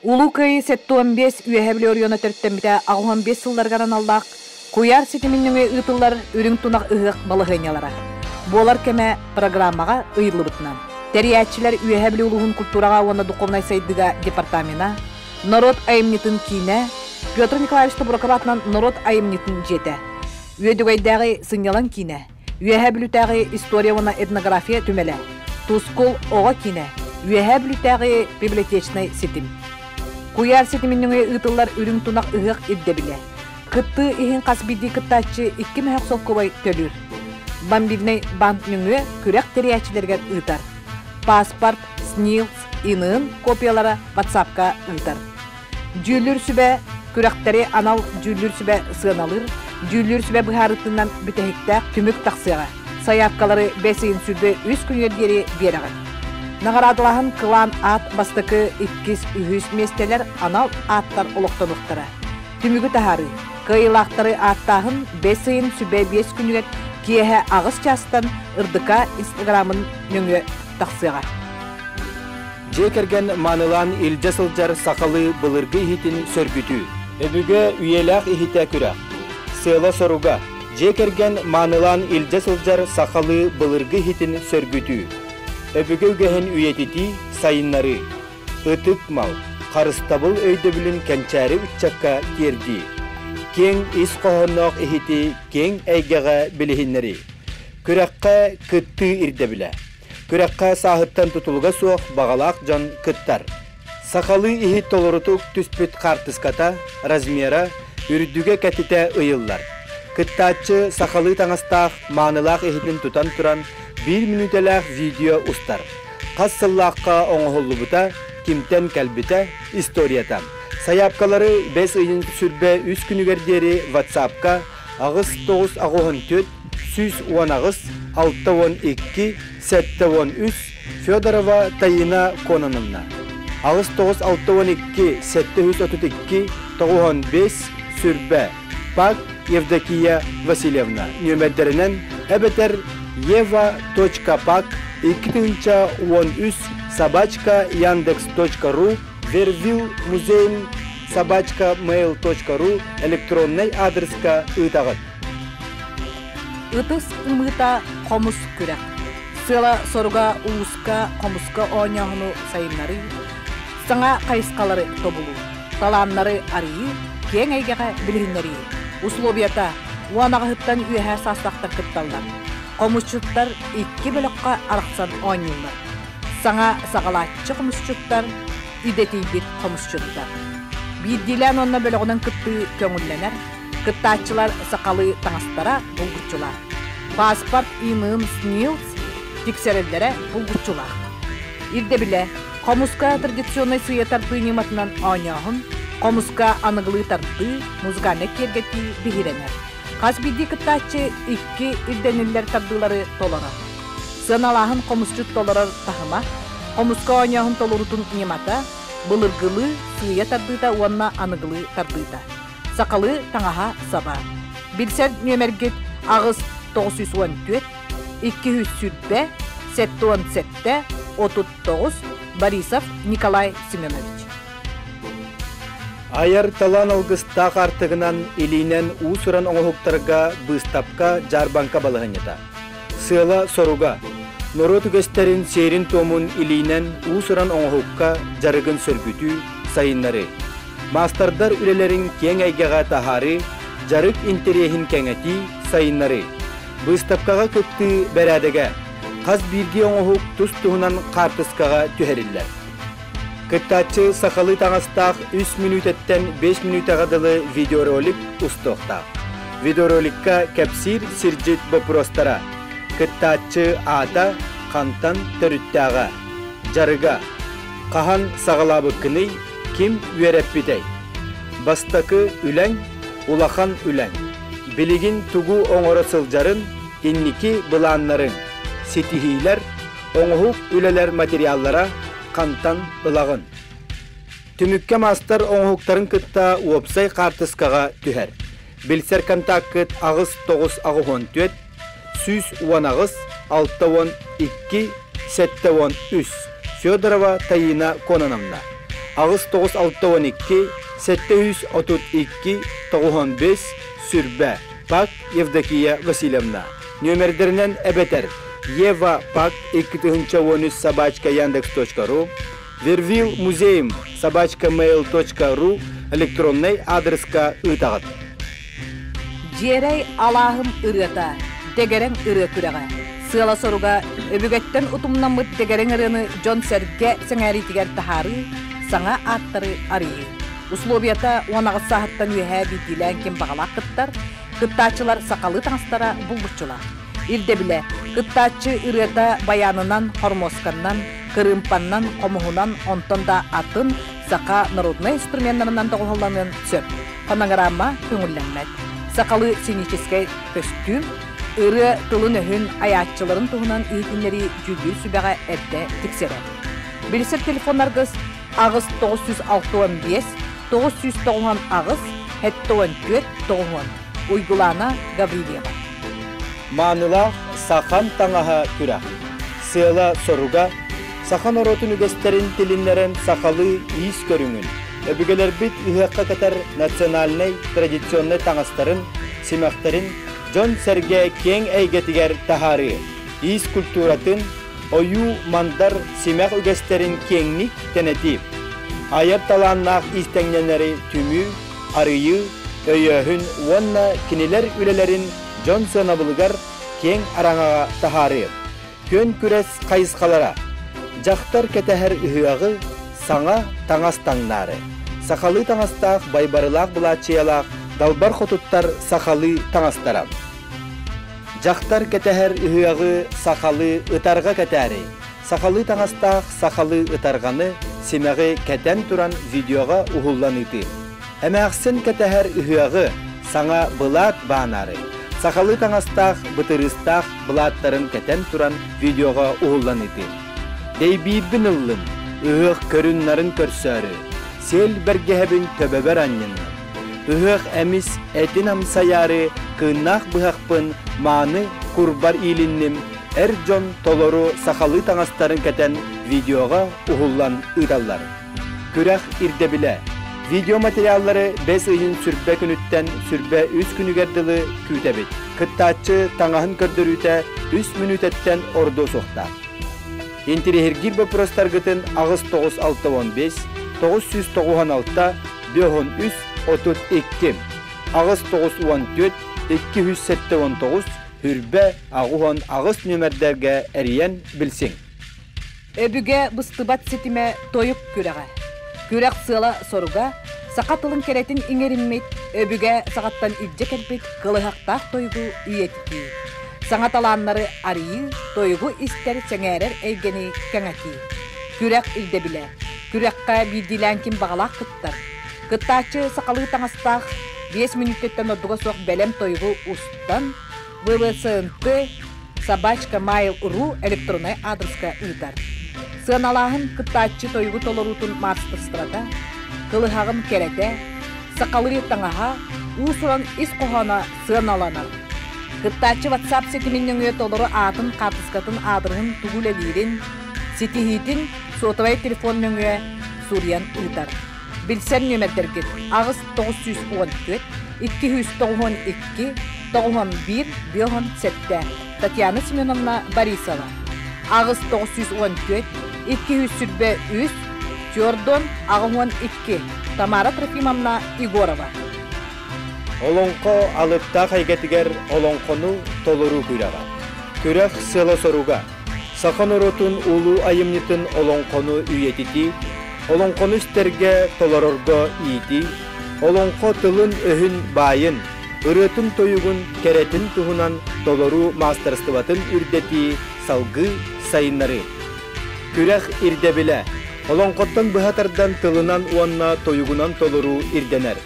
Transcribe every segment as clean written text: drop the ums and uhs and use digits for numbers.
Улукай 75 üyeheble oriyona törtten bite 65 yıllargaran aldaq, kuyar setiminнеңе ытыллар үрүң тунақ ыгық балығынялара. Болар кеме программаға ыйылы бытынан. Терiyatçiler üyeheble улуғын культураға оны духовной сайдыга департамена, народ айымнетін кейіне, Петр Николаевич Табуракабатынан народ айымнетін жете. Üyedüгайдағы сынялан кейіне, üyeheblüтәғы история оны этнография түмелі, тускул оға кейіне, üyeheblüтәғы библиотечный сетим. Куяр сетиминнеңе ытыллар үрүң тунақ ыгық идде биле. Кытты ихин қасбиди кыттачы 2 мәхәк солкобай төлүр. Бамбидней бантнүңе күрәк терiyatçilerге ытар. Паспорт, СНИЛС, инын копиялары WhatsApp-ка ытар. Жүлүр сүбе күрәктәре анал жүлүр сүбе сыналыр. Жүлүр сүбе быһарытынан бүтәһиктә түмүк тақсыга. Саяккалары бесин сүбе 3 күннәр берәгән. Нағарадылағын кылан ат бастықы 200 местелер анал аттар олықтануқтары. Түмігі тахары, кайылақтары аттағын 5 айын сүбе 5 күнігет киеге ағыз частан ұрдыка инстаграмын нөңі тақсыға. Жекерген манылан илде сылжар сақалы бұлырғы ихитін сөргүтü. Өбіге үйелақ ихите күрәк. Сыла соруға. Жекерген манылан илде сылжар сақалы бұлырғы ихитін сөргүтü. Öbügögehen üyetiti sayınları, ıtık mal, karıstabıl öydebilin kençeri uçakka girdi. Ken is kohonnoq ihiti, ken eygaga bilihinleri. Kürekka kıttı irdebile. Kürekka sahıttan tutulga soğuk bağalaq can kıttar. Sakalı ihit tolurutuk tüspüt kartıskata, razmera, ürdüge ketite ıyıllar. Kıttaçı sakalı tanastaq manılaq ihitin tutan turan 1 minütelek video ustar. Qassıllaqqa oңoğullu buta, kimten kalbite, istoriyatan. Sayapkaları 5 ayın sürbe 3 günügerderi WhatsApp'ka ağız 9 ağoğun 110 ağız 612 713 Fyodorova Tayina konanımna. Ağız 9 612 732 95 sürbe Pak Yevdakiya Vasilyevna. Nömerlerinden ebeter eva.pak 213 собачка yandex.ru Vervil muzeyin собачка mail.ru электронный адреска ытағыт. Ытыс ымыта қомыс күрәк. Сыла соруга уыска қомыска оңяғыну сайынлары. Саңа қайысқалары тобулу. Таланлары арıyı, кен әйгеға білгінлері. Условията, уанағыттан үйәһә састақтар кытталдар. Қомысчуттар 2 бөлөккө арақсан ойнылар. Саңа сағалатчы қомысчуттар, үдетейбет қомысчуттар. Биддилен онна бөлөгүнөн кытты көңүлленер, кыттаачылар сақалы таңастара булгучулар. Паспорт, инын, СНИЛС тексерелдере булгучулар. Ирде биле, қомуска традиционный сыя тарты нематынан ойнағын, қомуска анығылы тарты, музыканы кергети бігіренер. Қасбиди кыттачы 2 ирденілер тардылары толара. Сыналағын қомусчут толарар тахыма, қомуска ойнағын толурутун немата, бұлыргылы сыя тардыда уанна анығылы тардыда. Сақалы таңаға саба. Билсер нөмергет ағыз 914, 200 сүрбе, 717, 39, Борисов Николай Семенович. Айар талан алгыстақ артығынан илинен усуран оңоқтарға быстапқа жарбанка балығынета. Сыла соруга. Норот үгестерін серин томун илинен усуран оңоққа жарығын сөргүтü сайынлары. Мастердар үлелерін кен айгаға тахары, жарық интерехин кеңети сайынлары. Быстапқаға көпті бәрәдіге, қаз бірге оңоқ тұстығынан қартысқаға түхерілер. Кыттачы сақалы таңастақ 3 минуттен 5 минутағадылы видеоролик ұстықтақ. Видеороликка кәпсір сирджет бөпіростара. Кыттачы ата қантан түріттіға. Жарыға. Қахан сағалабы кіні ким вереппидей. Бастакы үләң, улахан үләң. Білігін тугу оңыры сылжарын, инники бұланларын. Сетихилер, оңғық үлелер материаллара қантан ылағын. Түмікке мастар оңғықтарын кытта уопсай қартысқаға түхер. Білсер контакт ағыз 9 ағыз 14, 110 ағыз 612, 713. Fyodorova Tayina konanamna. Ağız 912 732 95 Sürbe Pak Yevdakiya Vasilyevna. Nömerlerinden ebeter Eva Pak 213 собачка Яндекс.ру, Вервил музеем собачка.mail.ru электронный адреска ытагат. Жерей Алахым ырыта, дегерен ыры күрәгә. Сыла соруга өбүгәттен утумнан бит дегерен ырыны Джон Серге сеңәри тигәр тахары, саңа аттыры арый. Условията онагы сахаттан үһә бидилән кем багалак кыттар, кыттачылар сакалы таңстара булбучулар. Ирде биле, кыттачы ырыта баянынан, хормосканнан, кырымпаннан, комуһунан, онтон да атын сака народный инструментларынан тагылган сөп. Панаграмма көңүлләнмәт. Сакалы синический костюм, ыры тылын өһүн аятчыларын туһунан ийгиннери жүгү сүбәгә әддә тиксерә. Билсер телефоннаргыз Ağız 965 990 Ağız 714 9. Uygulana Gavriliyeva. Manıla sakan tanaha küra. Sığla soruga sakan orotunu gösterin tilinlerin sakalı iyiz görünün. Öbügeler bit ühekka kadar nasyonalney, tradisyonel tanasların, simakların, John Serge keng eygetiger taharı, iyiz kulturatın, oyu mandar simak ügesterin kenglik denetip. Ayap talannak istengenleri tümü, arıyı, öyöhün, vanna kiniler ülelerin Johnson'a bulgar keng aranağa taharı. Kön küres kayıskalara, jaktar keteher ühüağı, sana tangastanları. Sakalı tangastaq baybarılaq bulaçıyalaq, dalbar xotuttar sakalı tangastaram. Jaktar keteher ühüağı, sakalı ıtarga keteri. Sakalı tangastaq sakalı ıtarganı, simeği keten turan videoga uhullanıdı. Hemeğsin keteher ühüağı, sana bulat banarı. Sakalı tangastaq bıtırыстaq bulatların keten turan videoga uhullanıdı. Deybibin ıllın, ühüq körünlerin körsörü. Sel bergehebin töbeber annenna. Ühüq emis etin amsayarı, kınnaq bıhaqpın manı kurbar ilinnim, Erjon toloru sakalı tangastarın keten videoga uhullan ıdallar. Kürək irde bile. Video materyalları 5 ayın sürbe günütten sürbe 3 günü gerdilı kütebit. Kıttaçı tangahın kördürüte 3 minütetten ordu soqta. Entiri hergir bu prostargıtın Ağız 965 996 513 32 Ağız 914 279 Hürbe ağuhan ağız nömerlerge eriyen bilsin. Öbüge bıstıbat setime toyup küreğe. Kürek sığla soruga, sakatılın keretin ingerimmet, öbüge sakattan ilce kelpet, kılıhaqtaq toygu üyetiki. Sanat alanları arıyı, toygu ister çeŋerer eygeni keŋeki. Kürek ilde bile. Kürekka bildilen kim bağlaq kıttar. Kıttaçı sakalı taŋastaq 5 minüttetten orduga soq belem toygu ustan, ВВСНТ собачка.mail.ru электронный адреска ыдар. Сыналахын кыттачы тойгу толорутун марстырстрата, кылыхагын керете, сакалыры таңаха, усуран ис кохана сыналанар. Кыттачы WhatsApp сетиминнен өе толору атын катыскатын адырын тугулелирин, сетихитин сотовай телефоннен өе сурьян ыдар. Билсен нөмердергет Ağız 914 292 91 507 Tatyana Semyonovna Borisova. Ağız 914 203 Jordan Ağıwan 2 Tamara Trofimovna Igorova. Olonko alıpta kaygetiger olonkonu toloru kuyrağa. Kürek sıla soruga. Sakan orotun ulu ayımnitın olonkonu üyetiti. Olonkonu isterge tolororgo iyiti. Olonko tılın öhün bayın. Irıtın toyugun keretin tuhunan toloru masterstıvatın ürdeti salgı sayınları. Kürek irde bile. Olonkottan bıhatardan tılınan uanna toyugunan toloru irdener.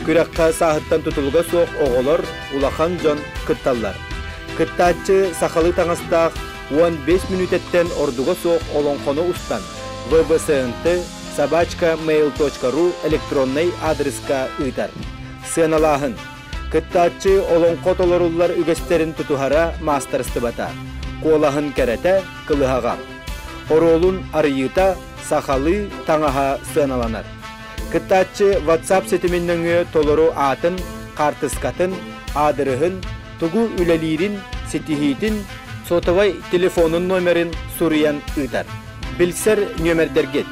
Kürekka sahıttan tutulga soğuk oğulor ulakan jon kıttallar. Kıttaçı sakalı taŋastaq 15 minütetten orduga soğuk olonkonu ustan. ВВСНТ собачка.mail.ru электронный адреска ыдар. Сыналахын. Кыттачы олонко толоруллар үгестерин тутухара мастерстыбата. Колахын керете кылыхага. Оролун арыйыта сахалы таңаха сыналанар. Кыттачы WhatsApp сетиминнөңө толору атын, картыскатын, адырыхын, тугу үлелирин, сетихитин, сотовай телефонун номерин сурыян ытар. Билсер нөмердергет.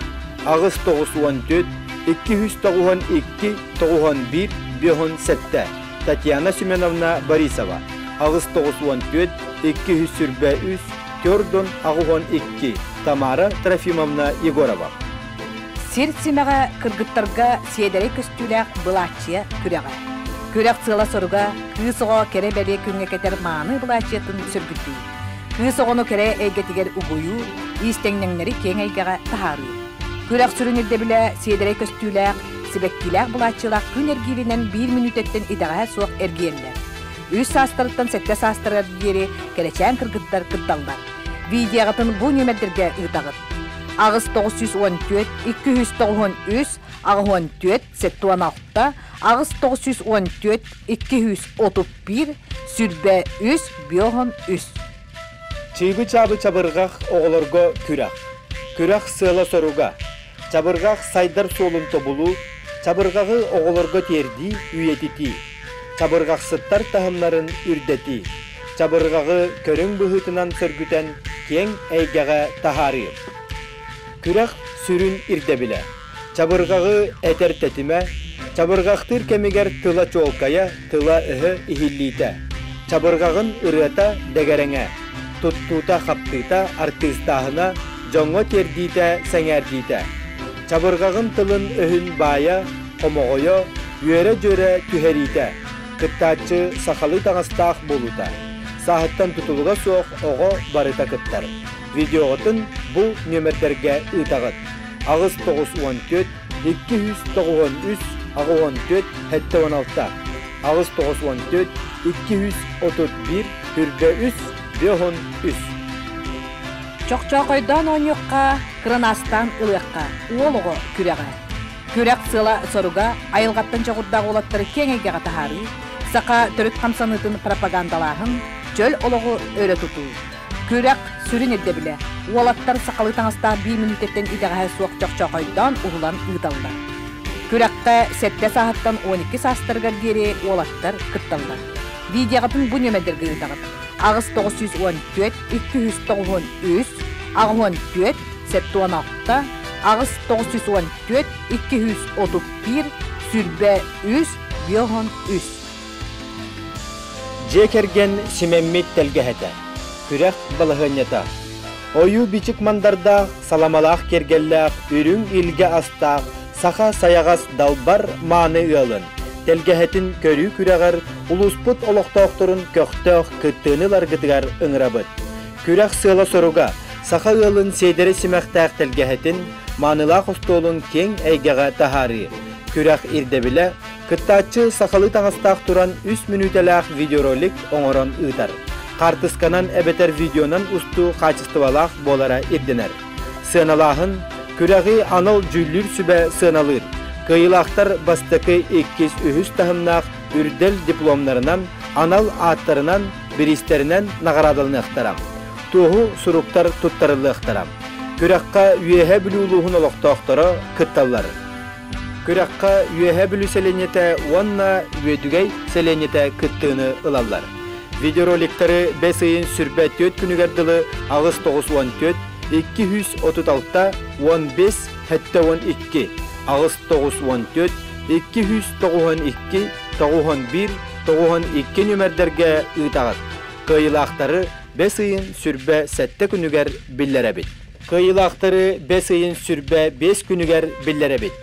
Агыс 914 292 91 57 Татьяна Семеновна Борисова. Агыс 914 203 4 Тамара Трофимовна Егорова. Сиртсимага кыргыттарга седере көстүләк булачы күрәгә. Күрәк сыла соруга кысыга керебеде күнгә кетер маны булачытын сүргүтү. Кысыгыны кере әйгәтигер угую, истеңнәңнәре кеңәйгә тахары. Күрәк сүрүнүдә биле седере көстүләк, сибеккиләк булачылак күнергилинен 1 минуттан идәгә суак эргиелләр. Үз састырыттан сәттә састырыр дире келечән кыргыттар кытталдар. Видеогатын бу нөмердерге ытагыт. Агыс 914 293 64 76 Агыс 914 231 сүрбе 3 Чыйбы чабы чабыргах оголорго күрәк. Күрәк сыла соруга. Чабыргах сайдар солун тобулу, чабыргагы оголорго терди үйетити. Чабыргах сыттар тахымнарын үрдети. Чабыргагы көрөң быһытынан сөргүтен кең әйгәгә тахары. Күрәк сүрүн ирде биле. Чабыргагы этертетиме, чабыргактыр кемигер тыла чолкая, тыла ыһы ихиллите. Чабыргагын ырыта дегереңе. Туттута хаптыта артыстахына жоңго тердите сәңәрдите. Чабыргагын тылын ыһын бая, комогойо, үйере-жөре түһәрите. Кыттачы сахалы таңастах болута. Сахаттан тутулуга соқ ого барыта кыттар. Видеоготын бу нөмердерге ытагыт. Агыс 914 293 64 76 Агыс 914 231 43 Чоқчоқойдан онюққа, кранастан ылыққа, олығы күрәға. Күрәк сыла соруга, айылғаттан жоғырдағы олаттары кеңеге қатахары, сақа түрік қамсанытын пропагандалағын, жөл олығы өрі тұту. Күрәк сүрін ерде біле, олаттар сақалы таңыста 1 минуттен идеғаға суық чоқчоқойдан ұғылан ұйдалды. Күрәққа сәтті сағаттан 12 састырғар дере олаттар күтталды. Видеоғатын бұл нөмедерге ұйдағыд. Агыс 914 293 64 76 Агыс 914 231 сүрбе 3 Жекерген Симеммит телгехете. Күрәк балыгынята. Ою бичик мандарда саламалах кергеллах, үрүң илге астақ, саха саягас далбар маны ылын. Телгехетин көрүү күрәгәр, улуспут олоқтоқтырын көқтөк кыттыны ларгытыгар ыңырабыт. Күрәк сыла соруга, саха ылын сейдері симәқтәк телгехетин, манылақ ұстолын кең әйгеға тахары. Күрәк ирдебілі, кыттачы сахалы таңыстақ туран 3 минутелақ видеоролик оңырын ұйтар. Картысканан әбетер видеонан ұсту қачыстывалақ болара ирденер. Сыналағын, күрәғи анал жүллүр сүбә сыналыр. Кыйлақтар бастықы 200 тахымнақ үрдел дипломларынан, анал аттарынан, биристерінен нағарадылын ықтарам. Туғу сұруқтар тұттарылы ықтарам. Күрәққа үйеhe білулуғын олықтақтары кытталлары. Күрәққа үйеhe білу сәленеті онна үйедігей сәленеті кыттыны ылалар. Видеороликтары 5 айын сүрбә 4 күнігерділі Агыс 914 236 15 12 Агыс 914 292 91 92 нөмердерге ұйтағыд. Кыйлақтары 5 айын сүрбә 7 күнігер біллері бит. Кыйлақтары 5 айын сүрбә 5 күнігер біллері бит.